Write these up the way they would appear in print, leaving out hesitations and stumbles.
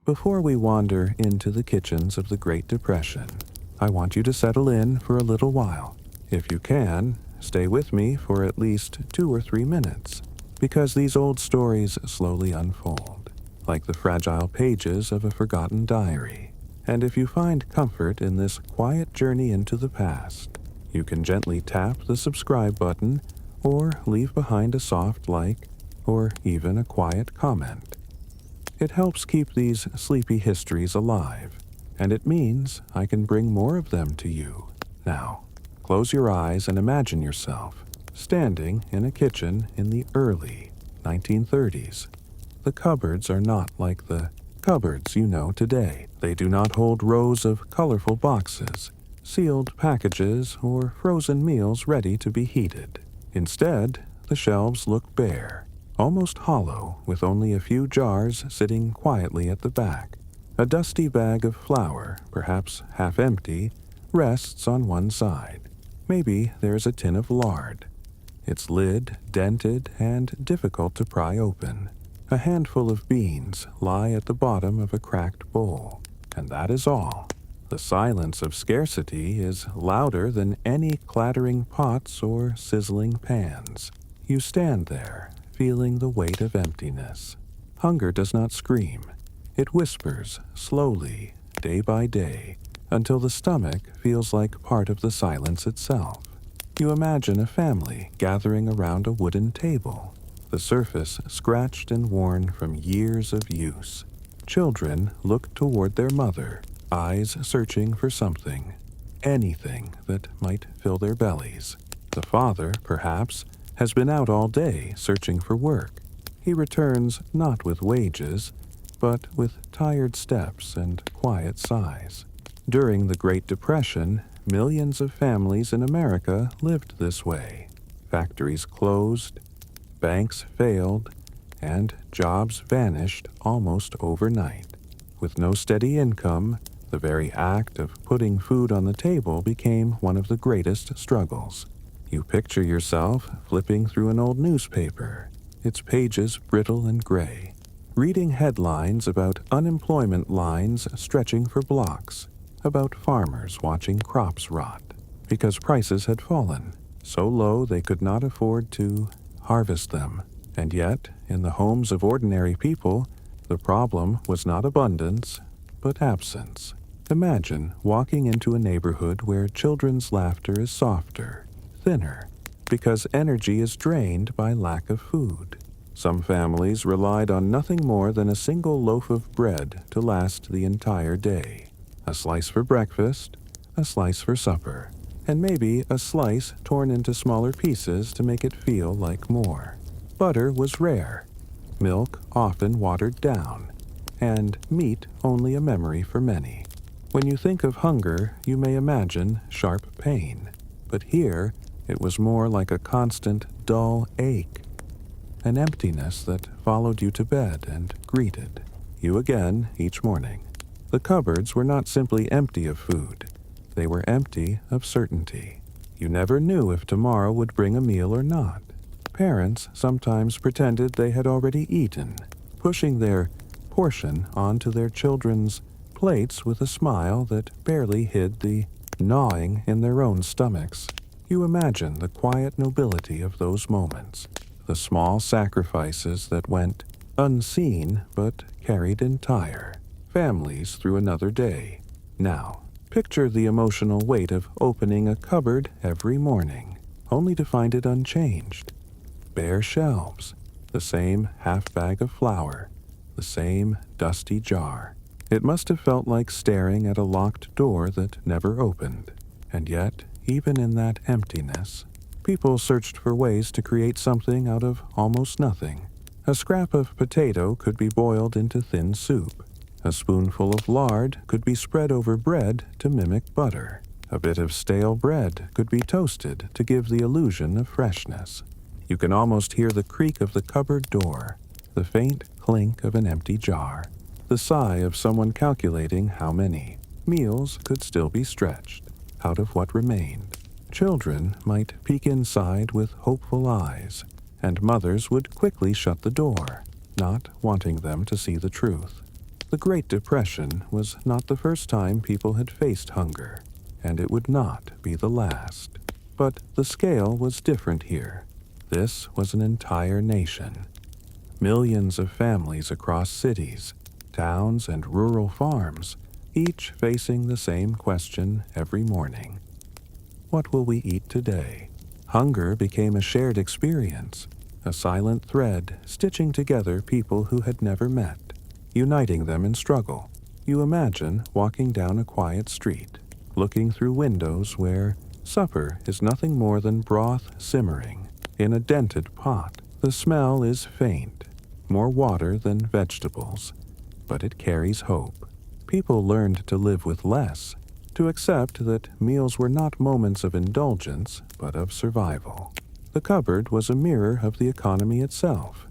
Before we wander into the kitchens of the Great Depression, I want you to settle in for a little while. If you can, stay with me for at least 2 or 3 minutes, because these old stories slowly unfold, like the fragile pages of a forgotten diary. And if you find comfort in this quiet journey into the past, you can gently tap the subscribe button or leave behind a soft like or even a quiet comment. It helps keep these sleepy histories alive, and it means I can bring more of them to you. Now, close your eyes and imagine yourself standing in a kitchen in the early 1930s. The cupboards are not like the cupboards you know today. They do not hold rows of colorful boxes, sealed packages, or frozen meals ready to be heated. Instead, the shelves look bare, almost hollow, with only a few jars sitting quietly at the back. A dusty bag of flour, perhaps half empty, rests on one side. Maybe there's a tin of lard, its lid dented and difficult to pry open. A handful of beans lie at the bottom of a cracked bowl, and that is all. The silence of scarcity is louder than any clattering pots or sizzling pans. You stand there, feeling the weight of emptiness. Hunger does not scream. It whispers, slowly, day by day, until the stomach feels like part of the silence itself. You imagine a family gathering around a wooden table, the surface scratched and worn from years of use. Children look toward their mother, eyes searching for something, anything that might fill their bellies. The father, perhaps, has been out all day searching for work. He returns not with wages, but with tired steps and quiet sighs. During the Great Depression, millions of families in America lived this way. Factories closed, banks failed, and jobs vanished almost overnight. With no steady income, the very act of putting food on the table became one of the greatest struggles. You picture yourself flipping through an old newspaper, its pages brittle and gray, reading headlines about unemployment lines stretching for blocks, about farmers watching crops rot, because prices had fallen so low they could not afford to harvest them. And yet, in the homes of ordinary people, the problem was not abundance, but absence. Imagine walking into a neighborhood where children's laughter is softer, thinner, because energy is drained by lack of food. Some families relied on nothing more than a single loaf of bread to last the entire day. A slice for breakfast, a slice for supper, and maybe a slice torn into smaller pieces to make it feel like more. Butter was rare, milk often watered down, and meat only a memory for many. When you think of hunger, you may imagine sharp pain, but here it was more like a constant, dull ache, an emptiness that followed you to bed and greeted you again each morning. The cupboards were not simply empty of food. They were empty of certainty. You never knew if tomorrow would bring a meal or not. Parents sometimes pretended they had already eaten, pushing their portion onto their children's plates with a smile that barely hid the gnawing in their own stomachs. You imagine the quiet nobility of those moments, the small sacrifices that went unseen but carried entire families through another day. Now, picture the emotional weight of opening a cupboard every morning, only to find it unchanged. Bare shelves, the same half bag of flour, the same dusty jar. It must have felt like staring at a locked door that never opened. And yet, even in that emptiness, people searched for ways to create something out of almost nothing. A scrap of potato could be boiled into thin soup. A spoonful of lard could be spread over bread to mimic butter. A bit of stale bread could be toasted to give the illusion of freshness. You can almost hear the creak of the cupboard door, the faint clink of an empty jar, the sigh of someone calculating how many meals could still be stretched out of what remained. Children might peek inside with hopeful eyes, and mothers would quickly shut the door, not wanting them to see the truth. The Great Depression was not the first time people had faced hunger, and it would not be the last. But the scale was different here. This was an entire nation. Millions of families across cities, towns, and rural farms, each facing the same question every morning. What will we eat today? Hunger became a shared experience, a silent thread stitching together people who had never met, uniting them in struggle. You imagine walking down a quiet street, looking through windows where supper is nothing more than broth simmering in a dented pot. The smell is faint, more water than vegetables, but it carries hope. People learned to live with less, to accept that meals were not moments of indulgence, but of survival. The cupboard was a mirror of the economy itself,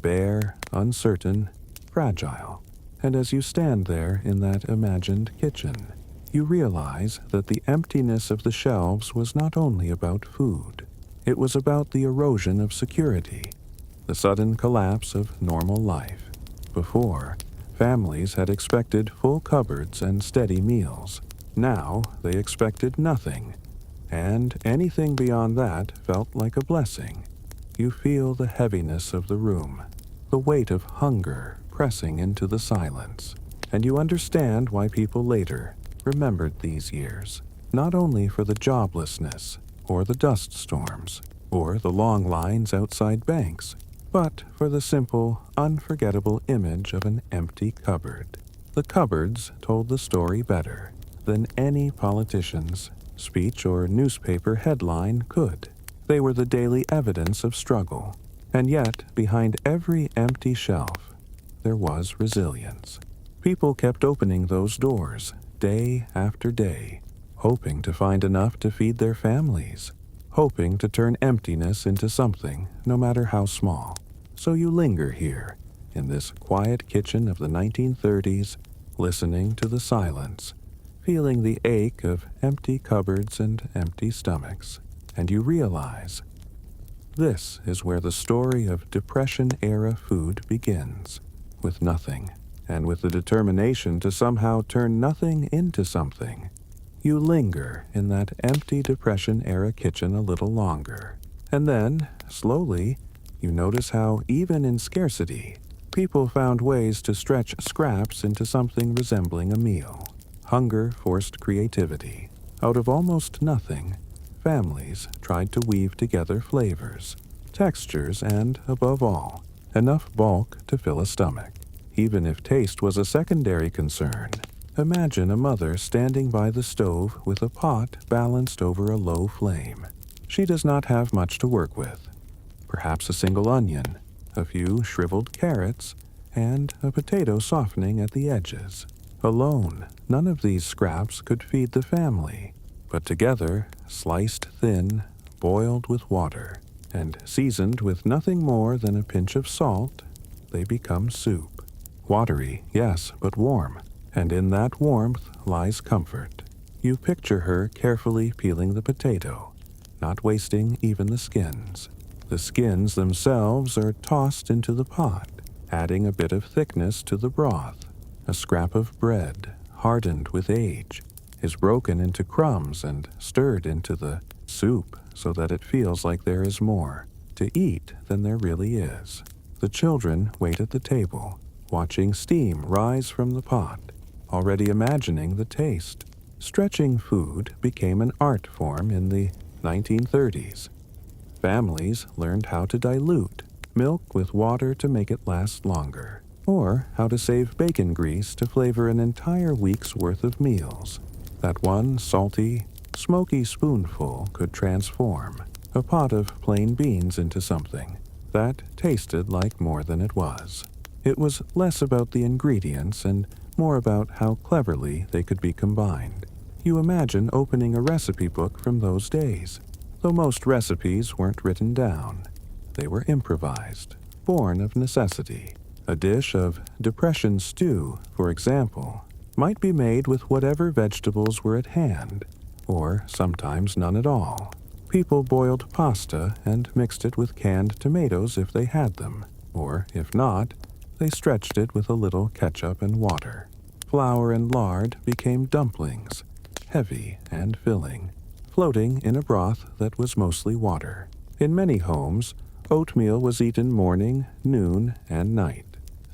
bare, uncertain, fragile. And as you stand there in that imagined kitchen, you realize that the emptiness of the shelves was not only about food. It was about the erosion of security, the sudden collapse of normal life. Before, families had expected full cupboards and steady meals. Now they expected nothing, and anything beyond that felt like a blessing. You feel the heaviness of the room, the weight of hunger pressing into the silence, and you understand why people later remembered these years, not only for the joblessness, or the dust storms, or the long lines outside banks, but for the simple, unforgettable image of an empty cupboard. The cupboards told the story better than any politician's speech or newspaper headline could. They were the daily evidence of struggle, and yet behind every empty shelf, there was resilience. People kept opening those doors day after day, hoping to find enough to feed their families, hoping to turn emptiness into something, no matter how small. So you linger here, in this quiet kitchen of the 1930s, listening to the silence, feeling the ache of empty cupboards and empty stomachs, and you realize this is where the story of Depression-era food begins, with nothing, and with the determination to somehow turn nothing into something. You linger in that empty Depression-era kitchen a little longer, and then, slowly, you notice how, even in scarcity, people found ways to stretch scraps into something resembling a meal. Hunger forced creativity. Out of almost nothing, families tried to weave together flavors, textures, and, above all, enough bulk to fill a stomach. Even if taste was a secondary concern, imagine a mother standing by the stove with a pot balanced over a low flame. She does not have much to work with. Perhaps a single onion, a few shriveled carrots, and a potato softening at the edges. Alone, none of these scraps could feed the family, but together, sliced thin, boiled with water, and seasoned with nothing more than a pinch of salt, they become soup. Watery, yes, but warm, and in that warmth lies comfort. You picture her carefully peeling the potato, not wasting even the skins. The skins themselves are tossed into the pot, adding a bit of thickness to the broth. A scrap of bread, hardened with age, is broken into crumbs and stirred into the soup so that it feels like there is more to eat than there really is. The children wait at the table, watching steam rise from the pot, already imagining the taste. Stretching food became an art form in the 1930s. Families learned how to dilute milk with water to make it last longer, or how to save bacon grease to flavor an entire week's worth of meals. That one salty, smoky spoonful could transform a pot of plain beans into something that tasted like more than it was. It was less about the ingredients and more about how cleverly they could be combined. You imagine opening a recipe book from those days, though most recipes weren't written down. They were improvised, born of necessity. A dish of depression stew, for example, might be made with whatever vegetables were at hand, or sometimes none at all. People boiled pasta and mixed it with canned tomatoes if they had them, or if not, They stretched it with a little ketchup and water. Flour and lard became dumplings, heavy and filling, floating in a broth that was mostly water. In many homes, oatmeal was eaten morning, noon, and night,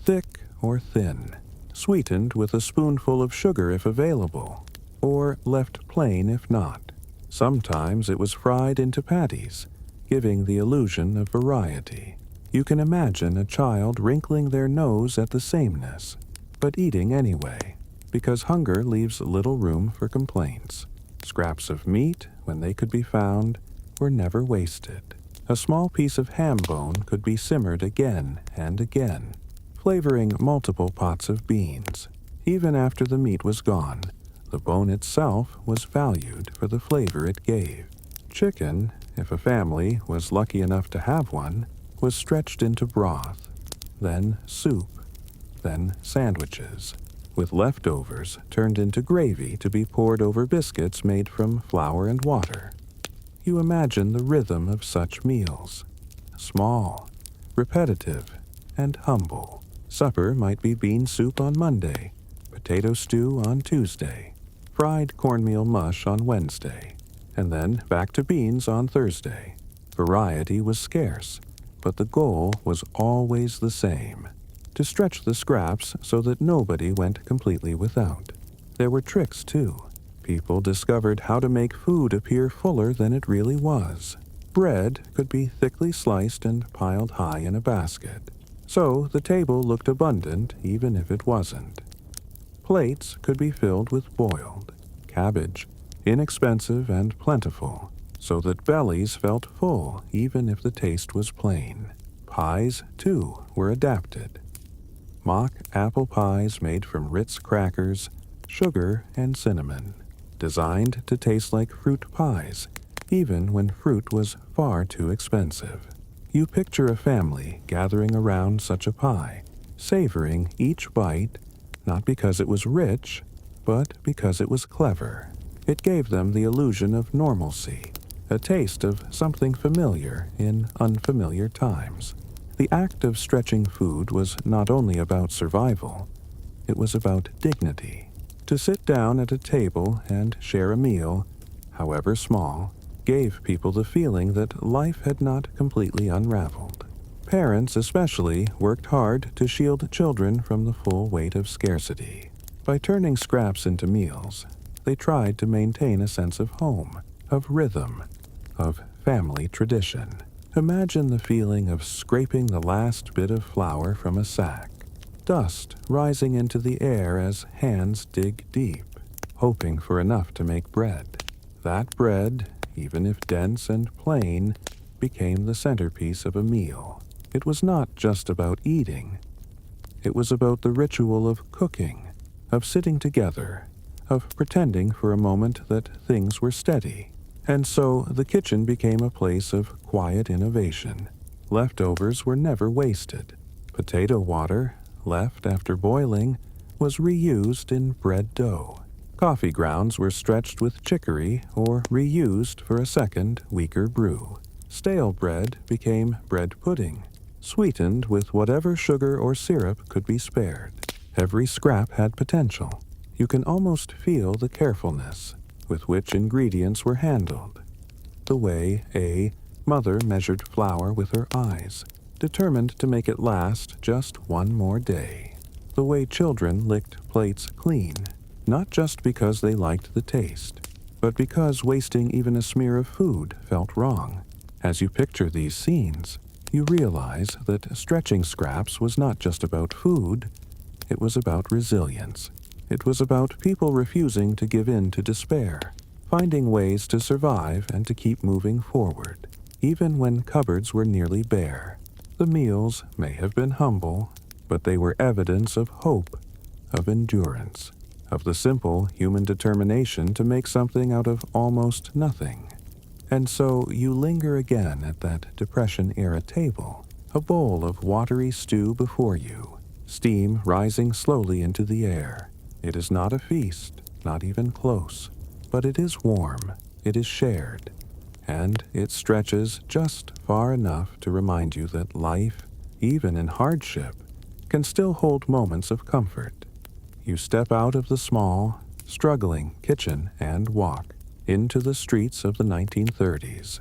thick or thin, sweetened with a spoonful of sugar if available, or left plain if not. Sometimes it was fried into patties, giving the illusion of variety. You can imagine a child wrinkling their nose at the sameness, but eating anyway, because hunger leaves little room for complaints. Scraps of meat, when they could be found, were never wasted. A small piece of ham bone could be simmered again and again, flavoring multiple pots of beans. Even after the meat was gone, the bone itself was valued for the flavor it gave. Chicken, if a family was lucky enough to have one, was stretched into broth, then soup, then sandwiches, with leftovers turned into gravy to be poured over biscuits made from flour and water. You imagine the rhythm of such meals. Small, repetitive, and humble. Supper might be bean soup on Monday, potato stew on Tuesday, fried cornmeal mush on Wednesday, and then back to beans on Thursday. Variety was scarce, but the goal was always the same: to stretch the scraps so that nobody went completely without. There were tricks, too. People discovered how to make food appear fuller than it really was. Bread could be thickly sliced and piled high in a basket, so the table looked abundant even if it wasn't. Plates could be filled with boiled cabbage, inexpensive and plentiful, so that bellies felt full even if the taste was plain. Pies, too, were adapted. Mock apple pies made from Ritz crackers, sugar, and cinnamon, designed to taste like fruit pies, even when fruit was far too expensive. You picture a family gathering around such a pie, savoring each bite, not because it was rich, but because it was clever. It gave them the illusion of normalcy, a taste of something familiar in unfamiliar times. The act of stretching food was not only about survival, it was about dignity. To sit down at a table and share a meal, however small, gave people the feeling that life had not completely unraveled. Parents especially worked hard to shield children from the full weight of scarcity. By turning scraps into meals, they tried to maintain a sense of home, of rhythm, of family tradition. Imagine the feeling of scraping the last bit of flour from a sack, dust rising into the air as hands dig deep, hoping for enough to make bread. That bread, even if dense and plain, became the centerpiece of a meal. It was not just about eating. It was about the ritual of cooking, of sitting together, of pretending for a moment that things were steady. And so the kitchen became a place of quiet innovation. Leftovers were never wasted. Potato water, left after boiling, was reused in bread dough. Coffee grounds were stretched with chicory or reused for a second, weaker brew. Stale bread became bread pudding, sweetened with whatever sugar or syrup could be spared. Every scrap had potential. You can almost feel the carefulness with which ingredients were handled. The way a mother measured flour with her eyes, determined to make it last just one more day. The way children licked plates clean, not just because they liked the taste, but because wasting even a smear of food felt wrong. As you picture these scenes, you realize that stretching scraps was not just about food, it was about resilience. It was about people refusing to give in to despair, finding ways to survive and to keep moving forward, even when cupboards were nearly bare. The meals may have been humble, but they were evidence of hope, of endurance, of the simple human determination to make something out of almost nothing. And so you linger again at that Depression-era table, a bowl of watery stew before you, steam rising slowly into the air. It is not a feast, not even close, but it is warm, it is shared, and it stretches just far enough to remind you that life, even in hardship, can still hold moments of comfort. You step out of the small, struggling kitchen and walk into the streets of the 1930s.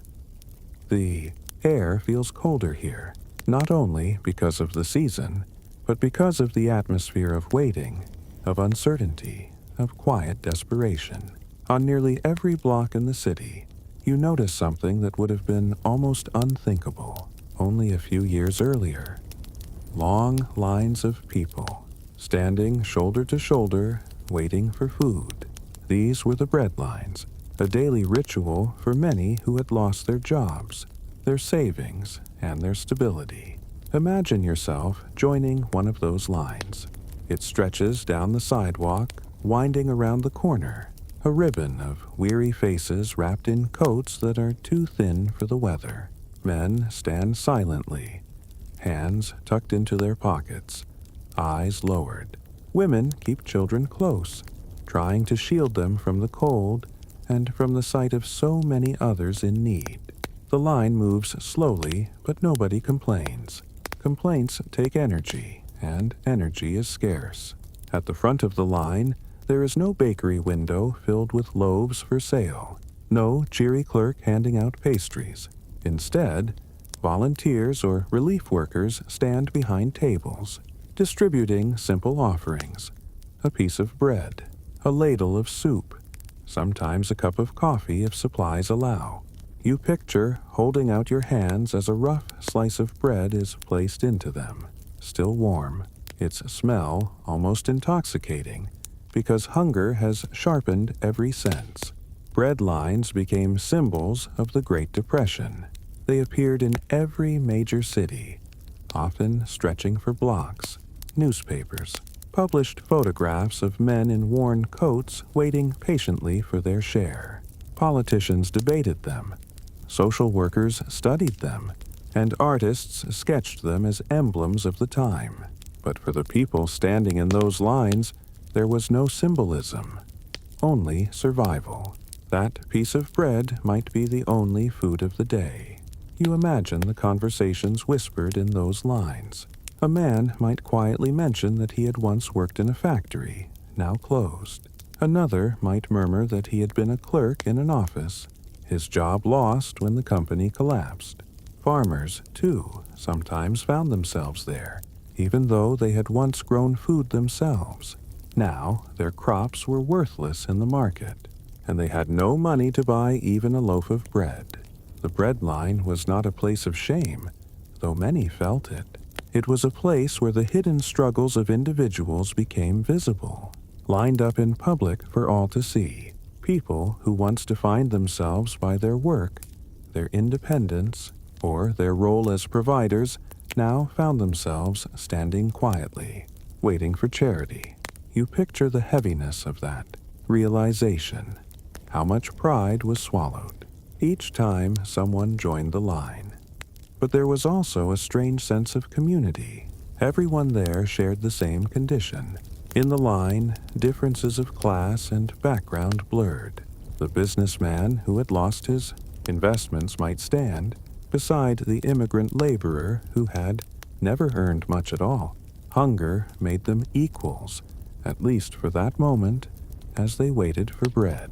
The air feels colder here, not only because of the season, but because of the atmosphere of waiting, of uncertainty, of quiet desperation. On nearly every block in the city, you notice something that would have been almost unthinkable only a few years earlier. Long lines of people, standing shoulder to shoulder, waiting for food. These were the bread lines, a daily ritual for many who had lost their jobs, their savings, and their stability. Imagine yourself joining one of those lines. It stretches down the sidewalk, winding around the corner, a ribbon of weary faces wrapped in coats that are too thin for the weather. Men stand silently, hands tucked into their pockets, eyes lowered. Women keep children close, trying to shield them from the cold and from the sight of so many others in need. The line moves slowly, but nobody complains. Complaints take energy, and energy is scarce. At the front of the line, there is no bakery window filled with loaves for sale, no cheery clerk handing out pastries. Instead, volunteers or relief workers stand behind tables, distributing simple offerings: a piece of bread, a ladle of soup, sometimes a cup of coffee if supplies allow. You picture holding out your hands as a rough slice of bread is placed into them, still warm, its smell almost intoxicating, because hunger has sharpened every sense. Bread lines became symbols of the Great Depression. They appeared in every major city, often stretching for blocks. Newspapers published photographs of men in worn coats waiting patiently for their share. Politicians debated them. Social workers studied them, and artists sketched them as emblems of the time. But for the people standing in those lines, there was no symbolism, only survival. That piece of bread might be the only food of the day. You imagine the conversations whispered in those lines. A man might quietly mention that he had once worked in a factory, now closed. Another might murmur that he had been a clerk in an office, his job lost when the company collapsed. Farmers, too, sometimes found themselves there, even though they had once grown food themselves. Now their crops were worthless in the market, and they had no money to buy even a loaf of bread. The bread line was not a place of shame, though many felt it. It was a place where the hidden struggles of individuals became visible, lined up in public for all to see. People who once defined themselves by their work, their independence, or their role as providers now found themselves standing quietly, waiting for charity. You picture the heaviness of that realization, how much pride was swallowed each time someone joined the line. But there was also a strange sense of community. Everyone there shared the same condition. In the line, differences of class and background blurred. The businessman who had lost his investments might stand beside the immigrant laborer who had never earned much at all. Hunger made them equals, at least for that moment, as they waited for bread.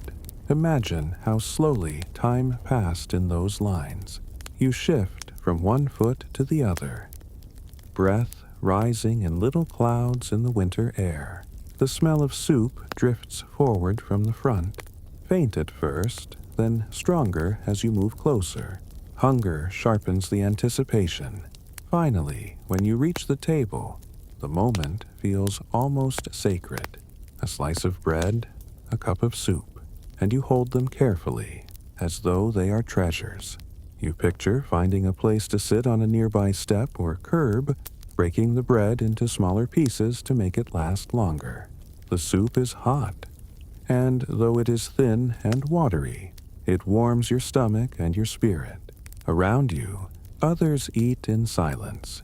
Imagine how slowly time passed in those lines. You shift from one foot to the other, breath rising in little clouds in the winter air. The smell of soup drifts forward from the front, faint at first, then stronger as you move closer. Hunger sharpens the anticipation. Finally, when you reach the table, the moment feels almost sacred. A slice of bread, a cup of soup, and you hold them carefully, as though they are treasures. You picture finding a place to sit on a nearby step or curb, breaking the bread into smaller pieces to make it last longer. The soup is hot, and though it is thin and watery, it warms your stomach and your spirit. Around you, others eat in silence,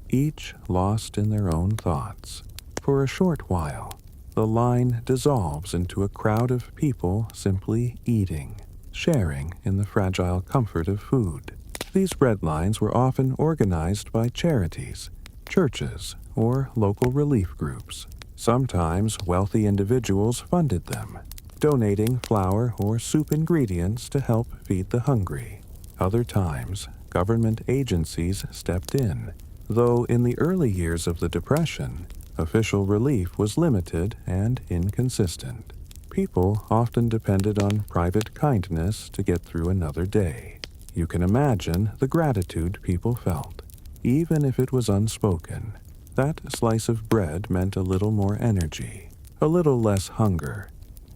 each lost in their own thoughts. For a short while, the line dissolves into a crowd of people simply eating, sharing in the fragile comfort of food. These bread lines were often organized by charities, churches, or local relief groups. Sometimes wealthy individuals funded them, donating flour or soup ingredients to help feed the hungry. Other times, government agencies stepped in, though in the early years of the Depression, official relief was limited and inconsistent. People often depended on private kindness to get through another day. You can imagine the gratitude people felt, even if it was unspoken. That slice of bread meant a little more energy, a little less hunger,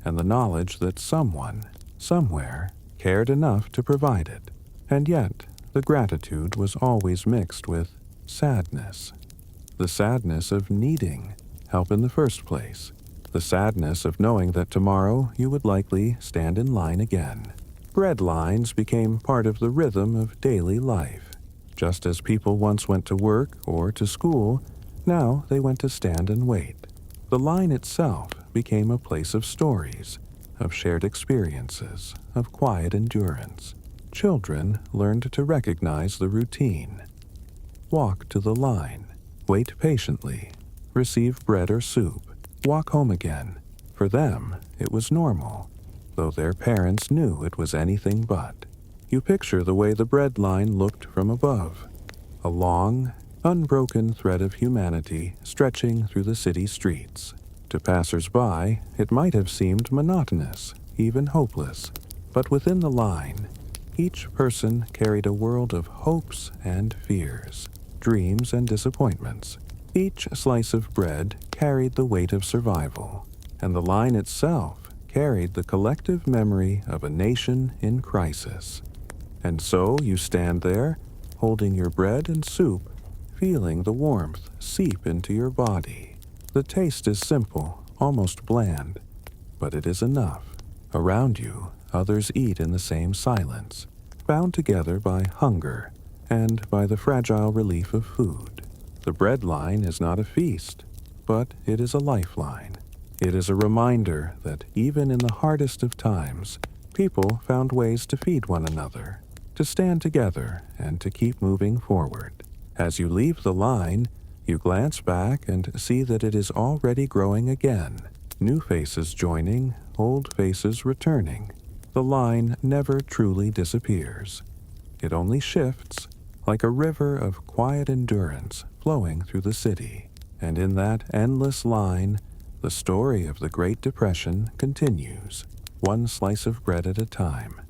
and the knowledge that someone, somewhere, cared enough to provide it. And yet, the gratitude was always mixed with sadness. The sadness of needing help in the first place. The sadness of knowing that tomorrow you would likely stand in line again. Bread lines became part of the rhythm of daily life. Just as people once went to work or to school, now they went to stand and wait. The line itself became a place of stories, of shared experiences, of quiet endurance. Children learned to recognize the routine. Walk to the line, wait patiently, receive bread or soup, walk home again. For them, it was normal, though their parents knew it was anything but. You picture the way the bread line looked from above, a long, unbroken thread of humanity stretching through the city streets. To passers-by, it might have seemed monotonous, even hopeless. But within the line, each person carried a world of hopes and fears, dreams and disappointments. Each slice of bread carried the weight of survival, and the line itself carried the collective memory of a nation in crisis. And so you stand there, holding your bread and soup, feeling the warmth seep into your body. The taste is simple, almost bland, but it is enough. Around you, others eat in the same silence, bound together by hunger and by the fragile relief of food. The bread line is not a feast, but it is a lifeline. It is a reminder that even in the hardest of times, people found ways to feed one another, to stand together, and to keep moving forward. As you leave the line, you glance back and see that it is already growing again. New faces joining, old faces returning. The line never truly disappears. It only shifts, like a river of quiet endurance flowing through the city. And in that endless line, the story of the Great Depression continues, one slice of bread at a time.